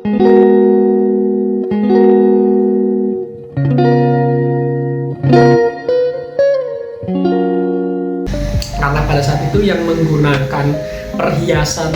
Karena pada saat itu yang menggunakan perhiasan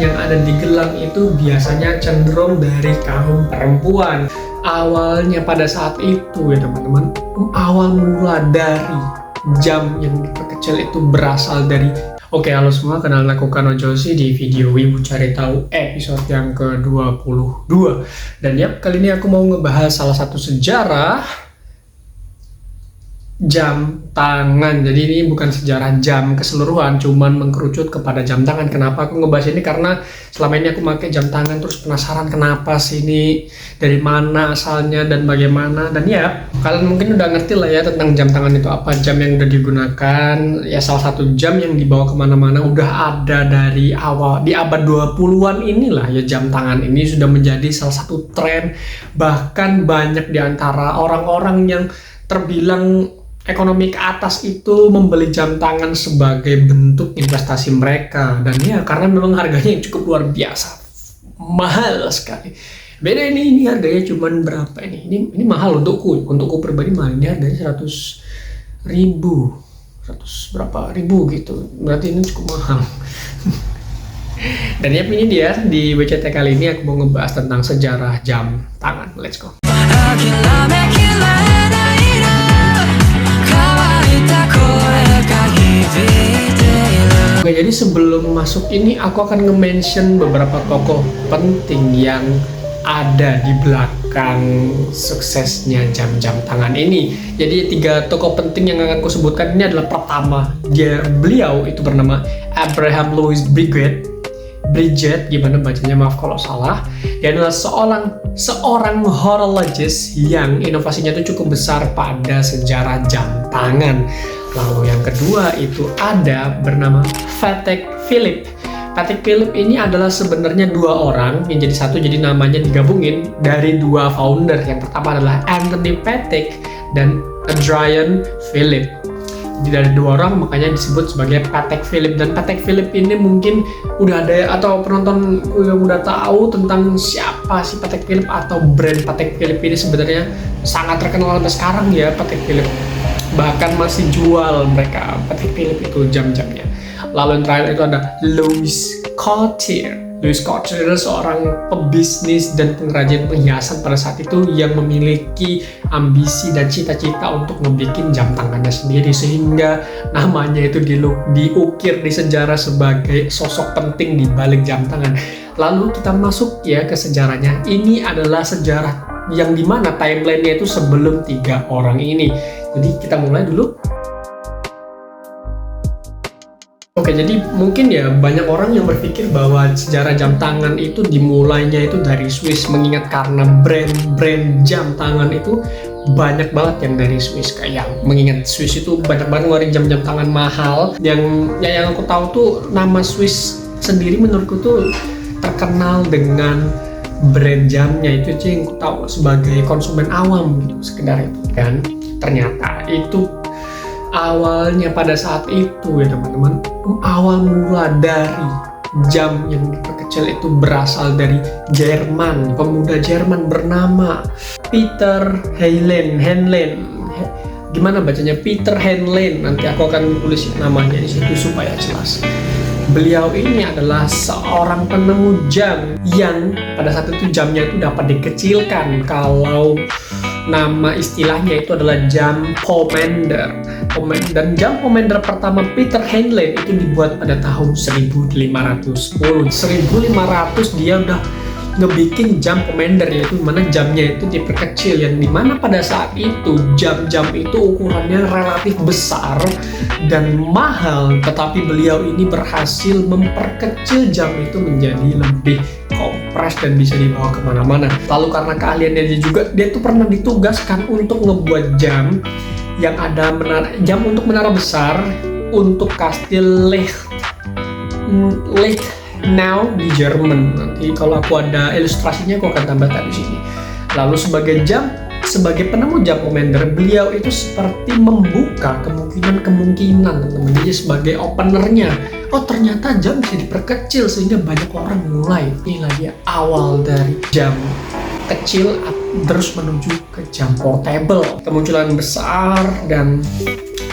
yang ada di gelang itu biasanya cenderung dari kaum perempuan. Awalnya pada saat itu ya teman-teman, awal mula dari jam yang diperkecil itu berasal dari Oke, halo semua, kenal aku Kano Joshi di video Wibu Cari Tahu episode yang ke-22. Dan ya, kali ini aku mau ngebahas salah satu sejarah jam tangan. Jadi ini bukan sejarah jam keseluruhan, cuman mengkerucut kepada jam tangan. Kenapa aku ngebahas ini? Karena selama ini aku pakai jam tangan terus penasaran kenapa sih ini, dari mana asalnya dan bagaimana. Dan ya, kalian mungkin udah ngerti lah ya tentang jam tangan itu apa, jam yang udah digunakan. Ya salah satu jam yang dibawa kemana-mana, udah ada dari awal di abad 20-an inilah ya, jam tangan ini sudah menjadi salah satu tren. Bahkan banyak di antara orang-orang yang terbilang ekonomi ke atas itu membeli jam tangan sebagai bentuk investasi mereka. Dan ya karena memang harganya cukup luar biasa, mahal sekali. Beda ini harganya cuman berapa ini mahal untukku pribadi mahal. Ini harganya 100 ribu gitu, berarti ini cukup mahal. Dan ya ini dia, di WCT kali ini aku mau ngebahas tentang sejarah jam tangan. Let's go. Oke, jadi sebelum masuk ini aku akan nge-mention beberapa tokoh penting yang ada di belakang suksesnya jam-jam tangan ini. Jadi 3 tokoh penting yang akan aku sebutkan ini adalah, pertama, beliau itu bernama Abraham Louis Bridget, gimana bacanya, maaf kalau salah. Dia adalah seorang horologist yang inovasinya itu cukup besar pada sejarah jam tangan. Lalu yang kedua itu ada bernama Patek Philippe. Patek Philippe ini adalah sebenarnya 2 orang yang jadi satu, jadi namanya digabungin dari 2 founder. Yang pertama adalah Anthony Patek dan Adrian Philippe. Jadi dari 2 orang makanya disebut sebagai Patek Philippe. Dan Patek Philippe ini mungkin udah ada atau penonton yang udah tahu tentang siapa sih Patek Philippe atau brand Patek Philippe ini sebenarnya sangat terkenal sampai sekarang ya Patek Philippe. Bahkan masih jual mereka Patek Philippe itu jam-jamnya. Lalu yang terakhir itu ada Louis Cartier. Louis Cartier adalah seorang pebisnis dan pengrajin perhiasan pada saat itu yang memiliki ambisi dan cita-cita untuk ngebikin jam tangannya sendiri, sehingga namanya itu diukir di sejarah sebagai sosok penting di balik jam tangan. Lalu kita masuk ya ke sejarahnya. Ini adalah sejarah yang dimana timelinenya itu sebelum 3 orang ini. Jadi kita mulai dulu. Oke, jadi mungkin ya banyak orang yang berpikir bahwa sejarah jam tangan itu dimulainya itu dari Swiss, mengingat karena brand jam tangan itu banyak banget yang dari Swiss. Kayak mengingat Swiss itu banyak banget ngeluarin jam-jam tangan mahal. Yang aku tahu tuh nama Swiss sendiri menurutku tuh terkenal dengan brand jamnya itu aja yang aku tahu sebagai konsumen awam gitu, sekedar itu kan. Ternyata itu awalnya pada saat itu ya teman-teman, awal mula dari jam yang diperkecil itu berasal dari Jerman. Pemuda Jerman bernama Peter Henlein. Gimana bacanya? Peter Henlein. Nanti aku akan tulis namanya di situ supaya jelas. Beliau ini adalah seorang penemu jam yang pada saat itu jamnya itu dapat dikecilkan. Kalau nama istilahnya itu adalah jam Pomander. Dan jam Pomander pertama Peter Henlein itu dibuat pada tahun 1510. 1500 dia udah ngebikin jam Pomander, yaitu mana jamnya itu diperkecil, yang dimana pada saat itu jam-jam itu ukurannya relatif besar dan mahal, tetapi beliau ini berhasil memperkecil jam itu menjadi lebih kompres dan bisa dibawa kemana-mana. Lalu karena keahliannya dia tuh pernah ditugaskan untuk ngebuat jam yang ada jam untuk menara besar untuk kastil Now di Jerman. Nanti kalau aku ada ilustrasinya aku akan tambahkan di sini. Lalu sebagai jam sebagai penemu jam Commander, beliau itu seperti membuka kemungkinan teman-teman. Jadi sebagai openernya, oh ternyata jam bisa diperkecil sehingga banyak orang mulai. Inilah dia awal dari jam kecil terus menuju ke jam portable. Kemunculan besar, dan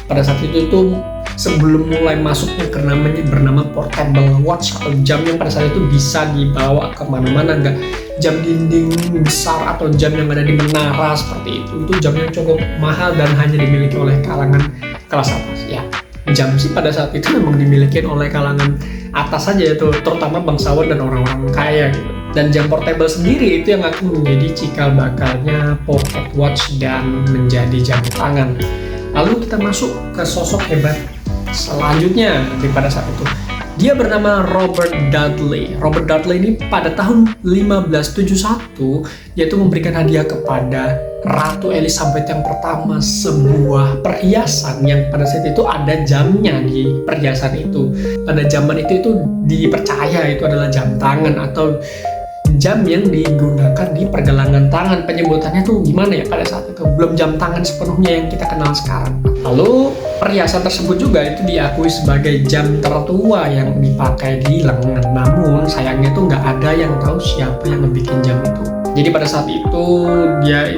pada saat itu tuh sebelum mulai masuknya ke namanya bernama portable watch atau jam yang pada saat itu bisa dibawa kemana-mana, nggak jam dinding besar atau jam yang ada di menara seperti itu jam yang cukup mahal dan hanya dimiliki oleh kalangan kelas atas. Ya, jam sih pada saat itu memang dimiliki oleh kalangan atas saja, itu terutama bangsawan dan orang-orang kaya gitu. Dan jam portable sendiri itu yang akan menjadi cikal bakalnya pocket watch dan menjadi jam tangan. Lalu kita masuk ke sosok hebat selanjutnya pada saat itu. Dia bernama Robert Dudley. Robert Dudley ini pada tahun 1571 yaitu memberikan hadiah kepada Ratu Elizabeth yang pertama sebuah perhiasan yang pada saat itu ada jamnya di perhiasan itu. Pada zaman itu dipercaya itu adalah jam tangan atau jam yang digunakan di pergelangan tangan. Penyebutannya tuh gimana ya pada saat itu? Belum jam tangan sepenuhnya yang kita kenal sekarang. Lalu perhiasan tersebut juga itu diakui sebagai jam tertua yang dipakai di lengan. Namun sayangnya tuh nggak ada yang tahu siapa yang ngebikin jam itu. Jadi pada saat itu dia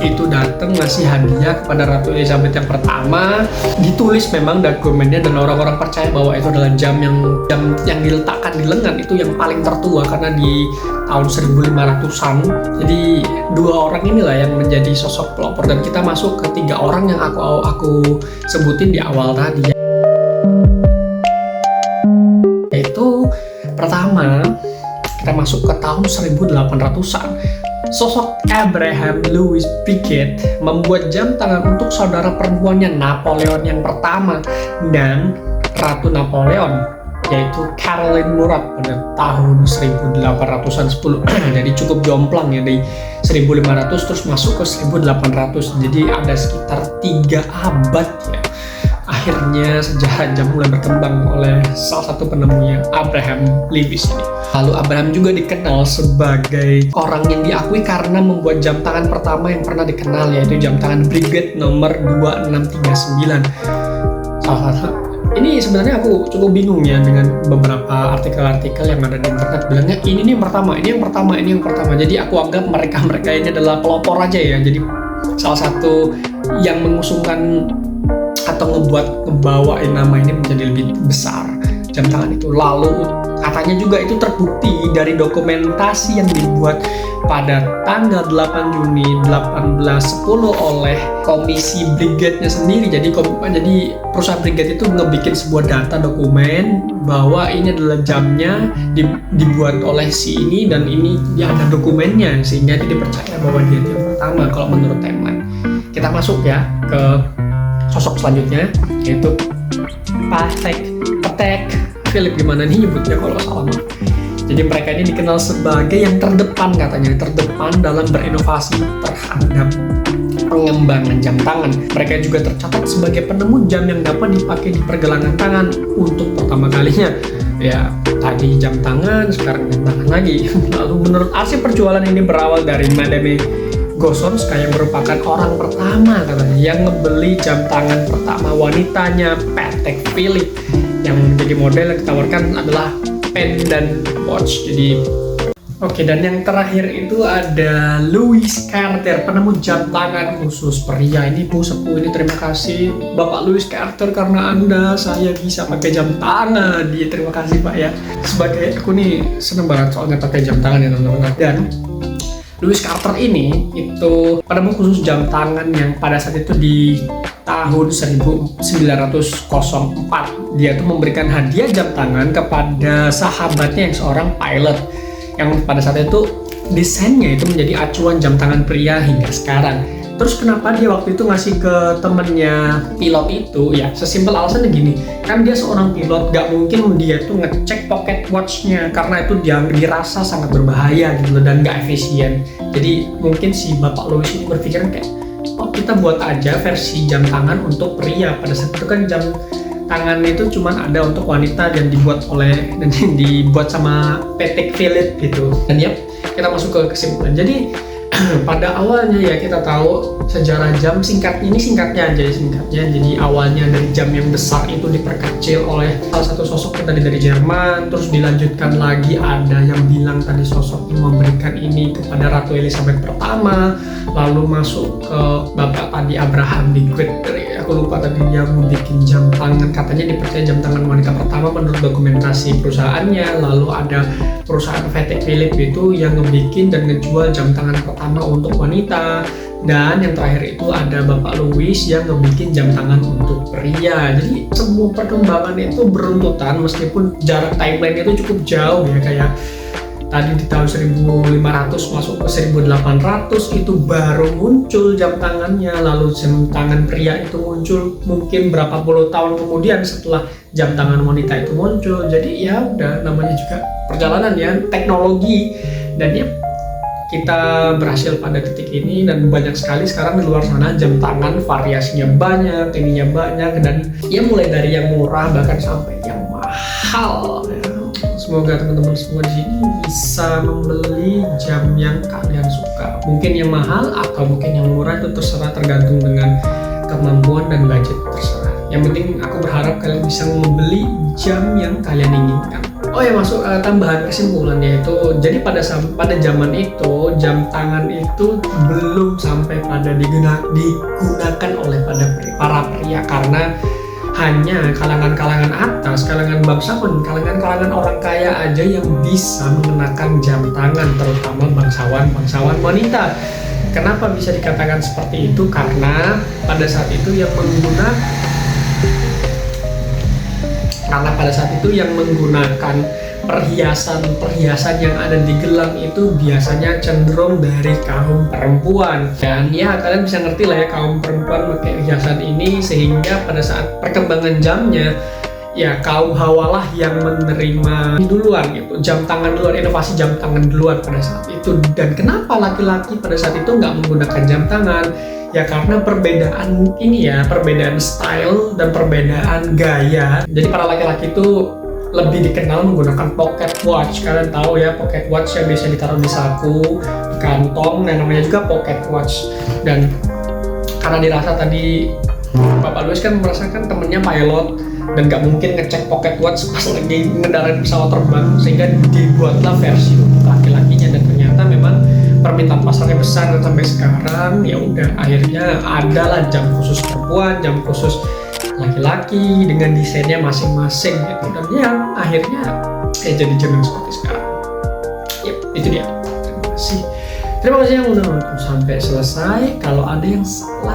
itu datang ngasih hadiah kepada Ratu Elizabeth yang pertama. Ditulis memang dokumennya dan orang-orang percaya bahwa itu adalah jam yang diletakkan di lengan itu yang paling tertua karena di tahun 1500-an. Jadi dua orang inilah yang menjadi sosok pelopor, dan kita masuk ke tiga orang yang aku sebutin di awal tadi. Yaitu pertama kita masuk ke tahun 1800-an. Sosok Abraham Louis Piquet membuat jam tangan untuk saudara perempuannya Napoleon yang pertama dan Ratu Napoleon, yaitu Caroline Murat pada tahun 1800-an 10. Jadi cukup jomplang ya, dari 1500 terus masuk ke 1800. Jadi ada sekitar 3 abad ya. Akhirnya sejarah jam mulai berkembang oleh salah satu penemunya, Abraham Lewis ini. Lalu Abraham juga dikenal sebagai orang yang diakui karena membuat jam tangan pertama yang pernah dikenal, yaitu jam tangan Breguet nomor 2639. Ini sebenarnya aku cukup bingung ya dengan beberapa artikel-artikel yang ada di internet bilangnya ini yang pertama. Jadi aku anggap mereka ini adalah pelopor aja ya. Jadi salah satu yang mengusungkan atau ngebawain nama ini menjadi lebih besar, jam tangan itu. Lalu katanya juga itu terbukti dari dokumentasi yang dibuat pada tanggal 8 Juni 1810 oleh komisi Breguetnya sendiri. Jadi perusahaan Breguet itu ngebikin sebuah data dokumen bahwa ini adalah jamnya dibuat oleh si ini dan ini dia ada dokumennya, sehingga dia dipercaya bahwa dia yang pertama kalau menurut timeline. Kita masuk ya ke sosok selanjutnya, yaitu Patek Philippe, gimana nih nyebutnya kalau salah. Jadi mereka ini dikenal sebagai yang terdepan, katanya terdepan dalam berinovasi terhadap pengembangan jam tangan. Mereka juga tercatat sebagai penemu jam yang dapat dipakai di pergelangan tangan untuk pertama kalinya. Ya, tadi jam tangan, sekarang jam tangan lagi. Lalu menurut arsip perjualan ini berawal dari Madame Gosonska yang merupakan orang pertama katanya yang ngebeli jam tangan pertama wanitanya Patek Philippe. Yang menjadi model yang ditawarkan adalah pendant watch. Jadi oke, dan yang terakhir itu ada Louis Cartier, penemu jam tangan khusus pria. Ini Bu Sepuh ini, terima kasih Bapak Louis Cartier, karena Anda saya bisa pakai jam tangan. Dia terima kasih Pak ya. Sebagai aku nih seneng banget soalnya pakai jam tangan ya teman-teman. Dan Louis Cartier ini itu penemu khusus jam tangan yang pada saat itu di tahun 1904 dia tuh memberikan hadiah jam tangan kepada sahabatnya yang seorang pilot, yang pada saat itu desainnya itu menjadi acuan jam tangan pria hingga sekarang. Terus kenapa dia waktu itu ngasih ke temennya pilot itu? Ya sesimpel alasannya gini, kan dia seorang pilot, gak mungkin dia tuh ngecek pocket watchnya karena itu dia dirasa sangat berbahaya gitu dan gak efisien. Jadi mungkin si Bapak Louis ini berpikiran kayak, oh kita buat aja versi jam tangan untuk pria. Pada saat itu kan jam tangan itu cuma ada untuk wanita dan dibuat sama Patek Philippe gitu. Dan ya kita masuk ke kesimpulan. Jadi pada awalnya ya kita tahu sejarah jam singkatnya aja ya, singkatnya. Jadi awalnya dari jam yang besar itu diperkecil oleh salah satu sosok tadi dari Jerman, terus dilanjutkan lagi ada yang bilang tadi sosok yang memberikan ini kepada Ratu Elizabeth pertama, lalu masuk ke bapak tadi Abraham di Great, aku lupa tadi yang bikin jam tangan, katanya dipercaya jam tangan wanita pertama menurut dokumentasi perusahaannya. Lalu ada perusahaan Patek Philippe itu yang ngebikin dan ngejual jam tangan pertama untuk wanita, dan yang terakhir itu ada Bapak Louis yang ngebikin jam tangan untuk pria. Jadi semua perkembangan itu beruntutan meskipun jarak timeline itu cukup jauh ya, kayak tadi di tahun 1500 masuk ke 1800 itu baru muncul jam tangannya, lalu jam tangan pria itu muncul mungkin berapa puluh tahun kemudian setelah jam tangan wanita itu muncul. Jadi ya udah, namanya juga perjalanan ya, teknologi, dan ya kita berhasil pada titik ini. Dan banyak sekali sekarang di luar sana jam tangan, variasinya banyak, ininya banyak, dan ya mulai dari yang murah bahkan sampai yang mahal ya. Semoga teman-teman semua di sini bisa membeli jam yang kalian suka. Mungkin yang mahal atau mungkin yang murah, itu terserah, tergantung dengan kemampuan dan budget, terserah. Yang penting aku berharap kalian bisa membeli jam yang kalian inginkan. Oh ya, masuk tambahan kesimpulannya itu, jadi pada zaman itu jam tangan itu belum sampai pada digunakan oleh para pria, karena hanya kalangan-kalangan atas, kalangan bangsawan, kalangan-kalangan orang kaya aja yang bisa mengenakan jam tangan, terutama bangsawan wanita. Kenapa bisa dikatakan seperti itu? Karena pada saat itu yang menggunakan perhiasan yang ada di gelang itu biasanya cenderung dari kaum perempuan. Dan ya kalian bisa ngerti lah ya, kaum perempuan pakai hiasan ini, sehingga pada saat perkembangan jamnya ya kaum hawalah yang menerima duluan gitu, jam tangan duluan, inovasi jam tangan duluan pada saat itu. Dan kenapa laki-laki pada saat itu nggak menggunakan jam tangan? Ya karena perbedaan ini ya, perbedaan style dan perbedaan gaya. Jadi para laki-laki itu lebih dikenal menggunakan pocket watch. Kalian tahu ya, pocket watch yang biasa ditaruh di saku, di kantong, yang namanya juga pocket watch. Dan karena dirasa tadi Bapak Louis kan merasakan temennya pilot dan gak mungkin ngecek pocket watch pas lagi ngendarain pesawat terbang, sehingga dibuatlah versi untuk laki-lakinya. Dan ternyata memang permintaan pasarnya besar, dan sampai sekarang ya udah akhirnya adalah jam khusus perempuan, jam khusus laki-laki dengan desainnya masing-masing gitu. Dan ya akhirnya jadi jam yang seperti sekarang. Yep, itu dia. Terima kasih yang udah nonton sampai selesai. Kalau ada yang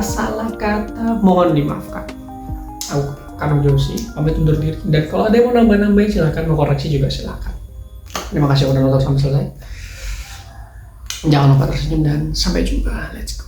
salah kata mohon dimaafkan. Aku Kanong Josi pamit undur diri, dan kalau ada yang mau nambah-nambahin silahkan, mau koreksi juga silahkan. Terima kasih udah nonton sampai selesai. Jangan lupa tersenyum dan sampai jumpa. Let's go.